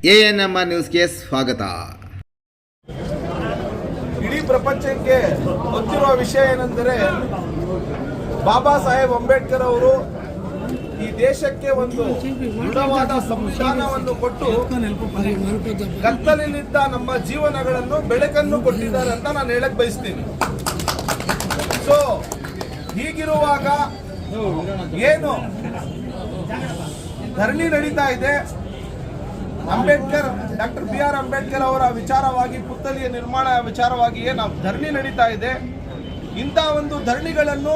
ANM ನ್ಯೂಸ್ಗೆ ಸ್ವಾಗತ. ಇಡೀ ಪ್ರಪಂಚಕ್ಕೆ ಗೊತ್ತಿರುವ ವಿಷಯ ಏನೆಂದರೆ ಬಾಬಾ ಸಾಹೇಬ್ ಅಂಬೇಡ್ಕರ್ ಅವರು ಈ ದೇಶಕ್ಕೆ ಒಂದು ದೃಢವಾದ ಸಂವಿಧಾನವನ್ನು ಕೊಟ್ಟು ಕತ್ತಲಿನಿಂದ ನಮ್ಮ ಜೀವನಗಳನ್ನು ಬೆಳಕನ್ನು ಕೊಟ್ಟಿದ್ದಾರೆ ಅಂತ ನಾನು ಹೇಳಕ್ ಬಯಸ್ತೀನಿ. ಸೊ ಹೀಗಿರುವಾಗ ಏನು ಧರಣಿ ನಡೀತಾ ಇದೆ, ಡಾಕ್ಟರ್ BR ಅಂಬೇಡ್ಕರ್ ಅವರ ವಿಚಾರವಾಗಿ ಪುತ್ಥಳಿಯ ನಿರ್ಮಾಣ ವಿಚಾರವಾಗಿ ಏನು ಧರಣಿ ನಡೀತಾ ಇದೆ, ಇಂಥ ಒಂದು ಧರಣಿಗಳನ್ನು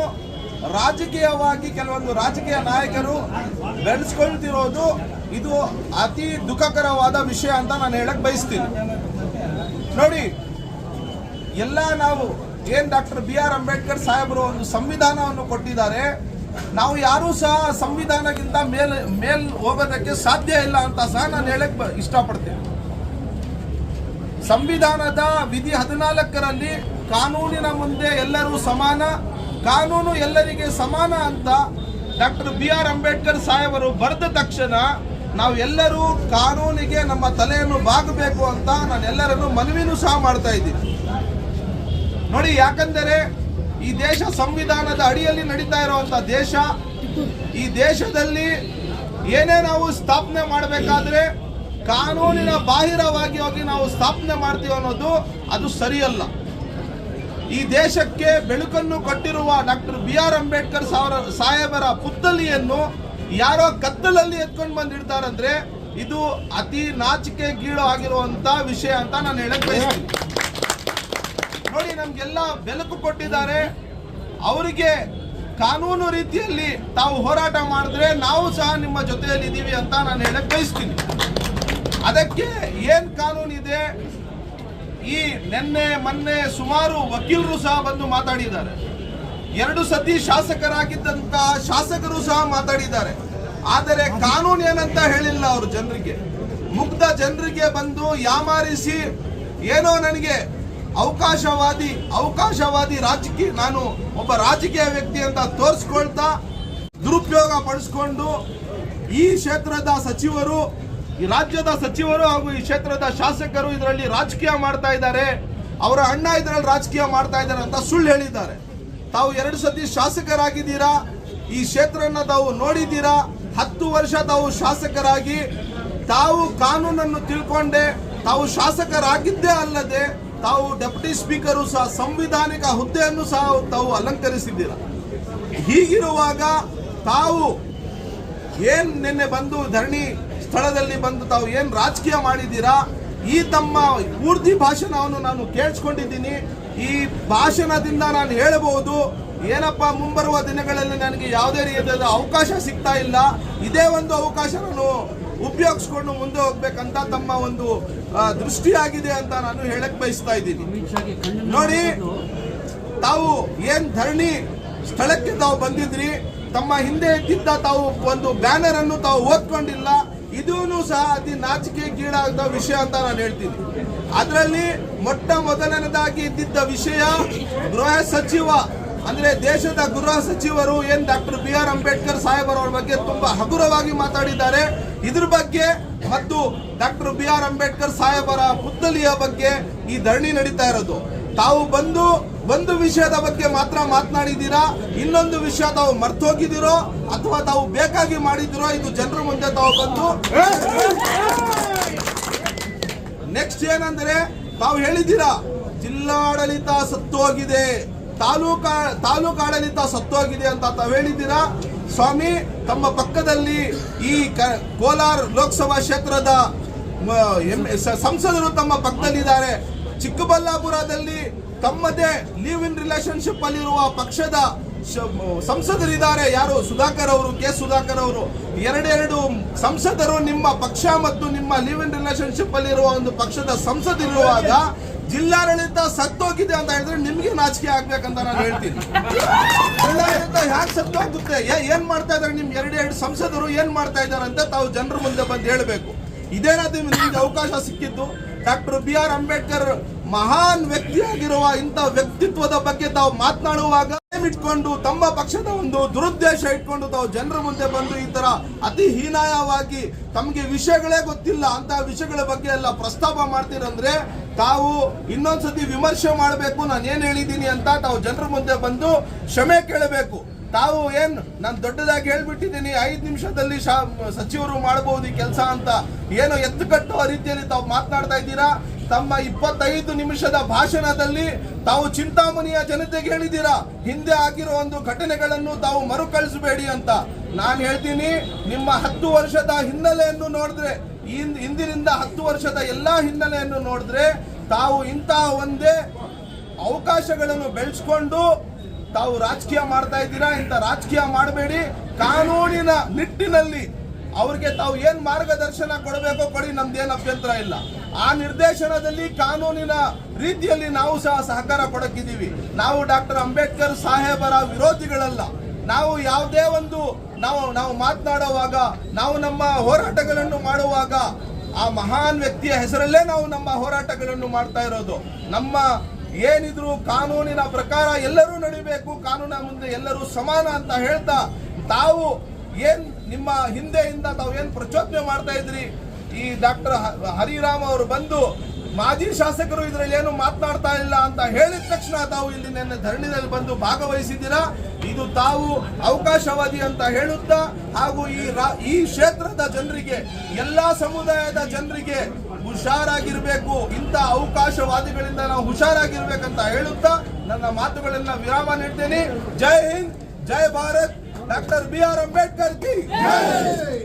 ರಾಜಕೀಯವಾಗಿ ಕೆಲವೊಂದು ರಾಜಕೀಯ ನಾಯಕರು ಬೆಳೆಸ್ಕೊಳ್ತಿರೋದು ಇದು ಅತಿ ದುಃಖಕರವಾದ ವಿಷಯ ಅಂತ ನಾನು ಹೇಳಕ್ ಬಯಸ್ತೀನಿ. ನೋಡಿ, ಎಲ್ಲ ನಾವು ಏನ್ ಡಾಕ್ಟರ್ BR ಅಂಬೇಡ್ಕರ್ ಸಾಹೇಬರು ಒಂದು ಸಂವಿಧಾನವನ್ನು ಕೊಟ್ಟಿದ್ದಾರೆ, ನಾವು ಯಾರೂ ಸಹ ಸಂವಿಧಾನಕ್ಕಿಂತ ಮೇಲ್ ಹೋಗೋದಕ್ಕೆ ಸಾಧ್ಯ ಇಲ್ಲ ಅಂತ ಸಹ ನಾನು ಹೇಳಕ್ ಇಷ್ಟಪಡ್ತೇನೆ. ಸಂವಿಧಾನದ ವಿಧಿ 14ರಲ್ಲಿ ಕಾನೂನಿನ ಮುಂದೆ ಎಲ್ಲರೂ ಸಮಾನ, ಕಾನೂನು ಎಲ್ಲರಿಗೆ ಸಮಾನ ಅಂತ ಡಾಕ್ಟರ್ BR ಅಂಬೇಡ್ಕರ್ ಸಾಹೇಬರು ಬರೆದ ತಕ್ಷಣ ನಾವು ಎಲ್ಲರೂ ಕಾನೂನಿಗೆ ನಮ್ಮ ತಲೆಯನ್ನು ಬಾಗಬೇಕು ಅಂತ ನಾನು ಎಲ್ಲರನ್ನು ಮನವಿನೂ ಸಹ ಮಾಡ್ತಾ ಇದ್ದೀನಿ. ನೋಡಿ, ಯಾಕಂದರೆ ಈ ದೇಶ ಸಂವಿಧಾನದ ಅಡಿಯಲ್ಲಿ ನಡೀತಾ ಇರುವಂತ ದೇಶ. ಈ ದೇಶದಲ್ಲಿ ಏನೇ ನಾವು ಸ್ಥಾಪನೆ ಮಾಡಬೇಕಾದ್ರೆ ಕಾನೂನಿನ ಬಾಹಿರವಾಗಿ ಹೋಗಿ ನಾವು ಸ್ಥಾಪನೆ ಮಾಡ್ತೀವಿ ಅನ್ನೋದು ಅದು ಸರಿಯಲ್ಲ. ಈ ದೇಶಕ್ಕೆ ಬೆಳಕನ್ನು ಕೊಟ್ಟಿರುವ ಡಾಕ್ಟರ್ BR ಅಂಬೇಡ್ಕರ್ ಸಾಹೇಬರ ಪುತ್ಥಳಿಯನ್ನು ಯಾರೋ ಕತ್ತಲಲ್ಲಿ ಎತ್ಕೊಂಡು ಬಂದಿಡ್ತಾರಂದ್ರೆ ಇದು ಅತಿ ನಾಚಿಕೆ ಗೀಳು ಆಗಿರುವಂತ ವಿಷಯ ಅಂತ ನಾನು ಹೇಳಕ್ ಬಯಸ್ತೀನಿ. ನೋಡಿ, ನಮ್ಗೆಲ್ಲ ಬೆಳಕು ಕೊಟ್ಟಿದ್ದಾರೆ, ಅವರಿಗೆ ಕಾನೂನು ರೀತಿಯಲ್ಲಿ ತಾವು ಹೋರಾಟ ಮಾಡಿದ್ರೆ ನಾವು ಸಹ ನಿಮ್ಮ ಜೊತೆಯಲ್ಲಿ ಇದ್ದೀವಿ ಅಂತ ನಾನು ಹೇಳಕ್ ಬಯಸ್ತೀನಿ. ಅದಕ್ಕೆ ಏನ್ ಕಾನೂನು ಇದೆ, ಈ ಮೊನ್ನೆ ಸುಮಾರು ವಕೀಲರು ಸಹ ಬಂದು ಮಾತಾಡಿದ್ದಾರೆ, 2 ಸತಿ ಶಾಸಕರಾಗಿದ್ದಂತ ಶಾಸಕರು ಸಹ ಮಾತಾಡಿದ್ದಾರೆ. ಆದರೆ ಕಾನೂನು ಏನಂತ ಹೇಳಿಲ್ಲ. ಅವರು ಜನರಿಗೆ, ಮುಗ್ಧ ಜನರಿಗೆ ಬಂದು ಯಾಮಾರಿಸಿ ಏನೋ ನನಗೆ ಅವಕಾಶವಾದಿ ರಾಜಕೀಯ, ನಾನು ಒಬ್ಬ ರಾಜಕೀಯ ವ್ಯಕ್ತಿ ಅಂತ ತೋರಿಸ್ಕೊಳ್ತಾ ದುರುಪಯೋಗ ಪಡಿಸ್ಕೊಂಡು ಈ ಕ್ಷೇತ್ರದ ಸಚಿವರು, ಈ ರಾಜ್ಯದ ಸಚಿವರು ಹಾಗೂ ಈ ಕ್ಷೇತ್ರದ ಶಾಸಕರು ಇದರಲ್ಲಿ ರಾಜಕೀಯ ಮಾಡ್ತಾ ಇದ್ದಾರೆ, ಅವರ ಅಣ್ಣ ಇದರಲ್ಲಿ ರಾಜಕೀಯ ಮಾಡ್ತಾ ಇದ್ದಾರೆ ಅಂತ ಸುಳ್ಳು ಹೇಳಿದ್ದಾರೆ. ತಾವು 2 ಸತಿ ಶಾಸಕರಾಗಿದ್ದೀರಾ, ಈ ಕ್ಷೇತ್ರನ ತಾವು ನೋಡಿದ್ದೀರಾ, 10 ವರ್ಷ ತಾವು ಶಾಸಕರಾಗಿ ತಾವು ಕಾನೂನನ್ನು ತಿಳ್ಕೊಂಡೆ, ತಾವು ಶಾಸಕರಾಗಿದ್ದೇ ಅಲ್ಲದೆ ತಾವು ಡೆಪ್ಯೂಟಿ ಸ್ಪೀಕರು ಸಹ ಸಂವಿಧಾನಿಕ ಹುದ್ದೆಯನ್ನು ಸಹ ತಾವು ಅಲಂಕರಿಸಿದ್ದೀರಾ. ಹೀಗಿರುವಾಗ ತಾವು ಏನ್ ನಿನ್ನೆ ಬಂದು ಧರಣಿ ಸ್ಥಳದಲ್ಲಿ ಬಂದು ತಾವು ಏನ್ ರಾಜಕೀಯ ಮಾಡಿದ್ದೀರಾ, ಈ ತಮ್ಮ ಪೂರ್ತಿ ಭಾಷಣವನ್ನು ನಾನು ಕೇಳಿಸ್ಕೊಂಡಿದ್ದೀನಿ. ಈ ಭಾಷಣದಿಂದ ನಾನು ಹೇಳಬಹುದು, ಏನಪ್ಪ ಮುಂಬರುವ ದಿನಗಳಲ್ಲಿ ನನಗೆ ಯಾವುದೇ ರೀತಿಯಾದ ಅವಕಾಶ ಸಿಗ್ತಾ ಇಲ್ಲ, ಇದೇ ಒಂದು ಅವಕಾಶ ನಾನು ಉಪಯೋಗಿಸ್ಕೊಂಡು ಮುಂದೆ ಹೋಗ್ಬೇಕಂತ ತಮ್ಮ ಒಂದು ದೃಷ್ಟಿಯಾಗಿದೆ ಅಂತ ನಾನು ಹೇಳಕ್ ಬಯಸ್ತಾ ಇದ್ದೀನಿ. ನೋಡಿ, ತಾವು ಏನ್ ಧರಣಿ ಸ್ಥಳಕ್ಕೆ ತಾವು ಬಂದಿದ್ರಿ, ತಮ್ಮ ಹಿಂದೆ ಇದ್ದಿದ್ದ ತಾವು ಒಂದು ಬ್ಯಾನರ್ ಅನ್ನು ತಾವು ಓದ್ಕೊಂಡಿಲ್ಲ, ಇದೂ ಸಹ ಅತಿ ನಾಚಿಕೆ ಗೀಡಾದ ವಿಷಯ ಅಂತ ನಾನು ಹೇಳ್ತೀನಿ. ಅದರಲ್ಲಿ ಮೊದಲನೇದಾಗಿ ಇದ್ದಿದ್ದ ವಿಷಯ ಗೃಹ ಸಚಿವ, ಅಂದ್ರೆ ದೇಶದ ಗೃಹ ಸಚಿವರು ಏನ್ ಡಾಕ್ಟರ್ BR ಅಂಬೇಡ್ಕರ್ ಸಾಹೇಬರವರ ಬಗ್ಗೆ ತುಂಬಾ ಹಗುರವಾಗಿ ಮಾತಾಡಿದ್ದಾರೆ. ಇದ್ರ ಬಗ್ಗೆ ಮತ್ತು ಡಾಕ್ಟರ್ BR ಅಂಬೇಡ್ಕರ್ ಸಾಹೇಬರ ಪುತ್ಥಳಿಯ ಬಗ್ಗೆ ಈ ಧರಣಿ ನಡೀತಾ ಇರೋದು. ತಾವು ಬಂದು ಒಂದು ವಿಷಯದ ಬಗ್ಗೆ ಮಾತ್ರ ಮಾತನಾಡಿದ್ದೀರಾ, ಇನ್ನೊಂದು ವಿಷಯ ತಾವು ಮರ್ತೋಗಿದ್ದೀರೋ ಅಥವಾ ತಾವು ಬೇಕಾಗಿ ಮಾಡಿದಿರೋ ಇದು ಜನರ ಮುಂದೆ ತಾವು ಬಂದು. ನೆಕ್ಸ್ಟ್ ಏನಂದ್ರೆ, ತಾವು ಹೇಳಿದ್ದೀರಾ ಜಿಲ್ಲಾಡಳಿತ ಸತ್ತೋಗಿದೆ, ತಾಲೂಕು ಆಡಳಿತ ಸತ್ತೋಗಿದೆ ಅಂತ ತಾವು ಹೇಳಿದ್ದೀರಾ. ಸ್ವಾಮಿ, ತಮ್ಮ ಪಕ್ಕದಲ್ಲಿ ಈ ಕೋಲಾರ ಲೋಕಸಭಾ ಕ್ಷೇತ್ರದ ಸಂಸದರು ತಮ್ಮ ಪಕ್ಕದಲ್ಲಿದ್ದಾರೆ. ಚಿಕ್ಕಬಳ್ಳಾಪುರದಲ್ಲಿ ತಮ್ಮದೇ ಲಿವ್ ಇನ್ ರಿಲೇಶನ್ಶಿಪ್ ಅಲ್ಲಿರುವ ಪಕ್ಷದ ಸಂಸದರಿದ್ದಾರೆ. ಯಾರು? ಸುಧಾಕರ್ ಅವರು, ಕೆ ಸುಧಾಕರ್ ಅವರು. 2 ಸಂಸದರು ನಿಮ್ಮ ಪಕ್ಷ ಮತ್ತು ನಿಮ್ಮ ಲಿವ್ ಇನ್ ರಿಲೇಶನ್ಶಿಪ್ ಅಲ್ಲಿರುವ ಒಂದು ಪಕ್ಷದ ಸಂಸದರಿರುವಾಗ ಜಿಲ್ಲಾಡಳಿತ ಸತ್ತೋಗಿದೆ ಅಂತ ಹೇಳಿದ್ರೆ ನಿಮ್ಗೆ ನಾಚಿಕೆ ಆಗ್ಬೇಕಂತ ನಾನು ಹೇಳ್ತೀನಿ. ಜಿಲ್ಲಾಡಳಿತ ಹ್ಯಾಕ್ ಸತ್ತೋಗುತ್ತೆ, ಏನ್ ಮಾಡ್ತಾ ಇದಾರೆ ನಿಮ್ 2 ಸಂಸದರು, ಏನ್ ಮಾಡ್ತಾ ಇದಾರೆ ಅಂತ ತಾವು ಜನರ ಮುಂದೆ ಬಂದು ಹೇಳಬೇಕು. ಇದೇನಾದ್ರು ನಿಮ್ಗೆ ಅವಕಾಶ ಸಿಕ್ಕಿದ್ದು. ಡಾಕ್ಟರ್ BR ಅಂಬೇಡ್ಕರ್ ಮಹಾನ್ ವ್ಯಕ್ತಿಯಾಗಿರುವ ಇಂಥ ವ್ಯಕ್ತಿತ್ವದ ಬಗ್ಗೆ ತಾವು ಮಾತನಾಡುವಾಗ ಏಮ್ ಇಟ್ಕೊಂಡು ತಮ್ಮ ಪಕ್ಷದ ಒಂದು ದುರುದ್ದೇಶ ಇಟ್ಕೊಂಡು ತಾವು ಜನರ ಮುಂದೆ ಬಂದು ಈ ತರ ಅತಿ ಹೀನಾಯವಾಗಿ ತಮಗೆ ವಿಷಯಗಳೇ ಗೊತ್ತಿಲ್ಲ ಅಂತ ವಿಷಯಗಳ ಬಗ್ಗೆ ಎಲ್ಲ ಪ್ರಸ್ತಾಪ ಮಾಡ್ತೀರಂದ್ರೆ ತಾವು ಇನ್ನೊಂದ್ಸತಿ ವಿಮರ್ಶೆ ಮಾಡಬೇಕು. ನಾನು ಏನ್ ಹೇಳಿದ್ದೀನಿ ಅಂತ ತಾವು ಜನರ ಮುಂದೆ ಬಂದು ಕ್ಷಮೆ ಕೇಳಬೇಕು. ತಾವು ನಾನು ದೊಡ್ಡದಾಗಿ ಹೇಳ್ಬಿಟ್ಟಿದ್ದೀನಿ, 5 ನಿಮಿಷದಲ್ಲಿ ಸಚಿವರು ಮಾಡಬಹುದು ಈ ಕೆಲಸ ಅಂತ ಏನೋ ಎತ್ತು ಕಟ್ಟುವ ರೀತಿಯಲ್ಲಿ ತಾವು ಮಾತನಾಡ್ತಾ ಇದ್ದೀರಾ. ತಮ್ಮ 25 ನಿಮಿಷದ ಭಾಷಣದಲ್ಲಿ ತಾವು ಚಿಂತಾಮಣಿಯ ಜನತೆಗೆ ಹೇಳಿದ್ದೀರಾ ಹಿಂದೆ ಆಗಿರೋ ಒಂದು ಘಟನೆಗಳನ್ನು ತಾವು ಮರುಕಳಿಸಬೇಡಿ ಅಂತ. ನಾನು ಹೇಳ್ತೀನಿ, ನಿಮ್ಮ 10 ವರ್ಷದ ಹಿನ್ನೆಲೆಯನ್ನು ನೋಡಿದ್ರೆ, ಹಿಂದಿನಿಂದ 10 ವರ್ಷದ ಎಲ್ಲಾ ಹಿನ್ನೆಲೆಯನ್ನು ನೋಡಿದ್ರೆ ತಾವು ಇಂತಹ ಒಂದೇ ಅವಕಾಶಗಳನ್ನು ಬೆಳೆಸ್ಕೊಂಡು ತಾವು ರಾಜಕೀಯ ಮಾಡ್ತಾ ಇದ್ದೀರಾ. ಇಂಥ ರಾಜಕೀಯ ಮಾಡಬೇಡಿ. ಕಾನೂನಿನ ನಿಟ್ಟಿನಲ್ಲಿ ಅವ್ರಿಗೆ ತಾವು ಏನ್ ಮಾರ್ಗದರ್ಶನ ಕೊಡಬೇಕೋ ಕೊಡಿ, ನಮ್ದೇನು ಅಭ್ಯಂತರ ಇಲ್ಲ. ಆ ನಿರ್ದೇಶನದಲ್ಲಿ ಕಾನೂನಿನ ರೀತಿಯಲ್ಲಿ ನಾವು ಸಹ ಸಹಕಾರ ಕೊಡಕ್ಕಿದ್ದೀವಿ. ನಾವು ಡಾಕ್ಟರ್ ಅಂಬೇಡ್ಕರ್ ಸಾಹೇಬರ ವಿರೋಧಿಗಳಲ್ಲ. ನಾವು ಯಾವುದೇ ಒಂದು ನಾವು ಮಾತನಾಡುವಾಗ, ನಾವು ನಮ್ಮ ಹೋರಾಟಗಳನ್ನು ಮಾಡುವಾಗ ಆ ಮಹಾನ್ ವ್ಯಕ್ತಿಯ ಹೆಸರಲ್ಲೇ ನಾವು ನಮ್ಮ ಹೋರಾಟಗಳನ್ನು ಮಾಡ್ತಾ ಇರೋದು. ನಮ್ಮ ಏನಿದ್ರು ಕಾನೂನಿನ ಪ್ರಕಾರ ಎಲ್ಲರೂ ನಡಿಬೇಕು, ಕಾನೂನಿನ ಮುಂದೆ ಎಲ್ಲರೂ ಸಮಾನ ಅಂತ ಹೇಳ್ತಾ ತಾವು ನಿಮ್ಮ ಹಿಂದೆಯಿಂದ ತಾವು ಪ್ರಚೋದನೆ ಮಾಡ್ತಾ ಇದ್ರಿ. ಈ ಡಾಕ್ಟರ್ ಹರಿರಾಮ್ ಅವರು ಬಂದು ಮಾಜಿ ಶಾಸಕರು ಇದರಲ್ಲಿ ಏನು ಮಾತನಾಡ್ತಾ ಇಲ್ಲ ಅಂತ ಹೇಳಿದ ತಕ್ಷಣ ತಾವು ಇಲ್ಲಿ ನಿನ್ನೆ ಧರಣಿಯಲ್ಲಿ ಬಂದು ಭಾಗವಹಿಸಿದ್ದೀರಾ. ಇದು ತಾವು ಅವಕಾಶವಾದಿ ಅಂತ ಹೇಳುತ್ತಾ ಹಾಗೂ ಈ ಕ್ಷೇತ್ರದ ಜನರಿಗೆ, ಎಲ್ಲಾ ಸಮುದಾಯದ ಜನರಿಗೆ ಹುಷಾರಾಗಿರ್ಬೇಕು, ಇಂಥ ಅವಕಾಶವಾದಿಗಳಿಂದ ನಾವು ಹುಷಾರಾಗಿರ್ಬೇಕಂತ ಹೇಳುತ್ತಾ ನನ್ನ ಮಾತುಗಳನ್ನ ವಿರಾಮ ನೀಡ್ತೇನೆ. ಜೈ ಹಿಂದ್, ಜೈ ಭಾರತ್, ಡಾಕ್ಟರ್ BR ಅಂಬೇಡ್ಕರ್ ಕಿ ಜೈ.